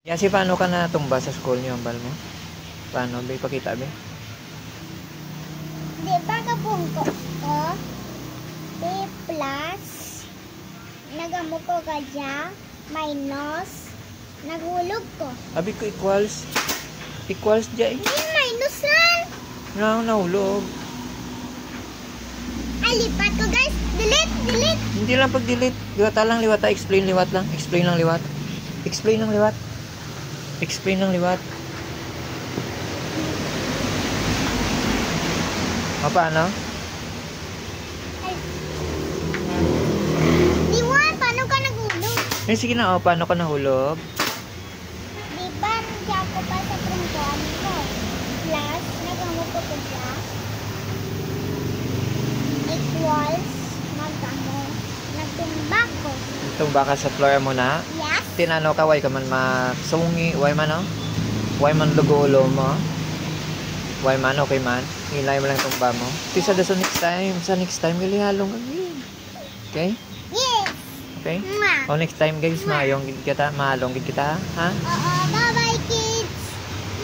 Yasi, paano ka natumba sa school niyo, ambal mo? Paano? Be, pakita, be. Di ba kabungko ko? B plus. Nagamo ko kadya. Minus. Naghulog ko. Abi ko equals. Equals dya eh. Hindi minus lang. Nahulog. Ay, lipat ko guys. Delete, delete. Hindi lang pag-delete. Liwata lang, liwata. Explain, liwat lang. Explain lang, liwat. Explain lang, liwat. Explain lang, liwat. O, paano? Ay. Diwan, paano ka naghulog? Eh, sige na, o. Paano ka nahulog? Di ba nandiyan ako pa sa prangkuan ko? Plus, nagamo ko kadya. Equals, magamo. Nagtumba ko. Tumba ka sa floor mo na. Yes. Tinano ka, why ka man masungi. Why man, o? Why man lugo-ulo mo? Why man, okay man? Hilay mo lang tumba mo. Tisa da sa next time. Sa next time, gilihalong again. Okay? Yes. Okay? Mwah. O, next time, guys, mahalong gid kita. Ha? Oo, bye-bye.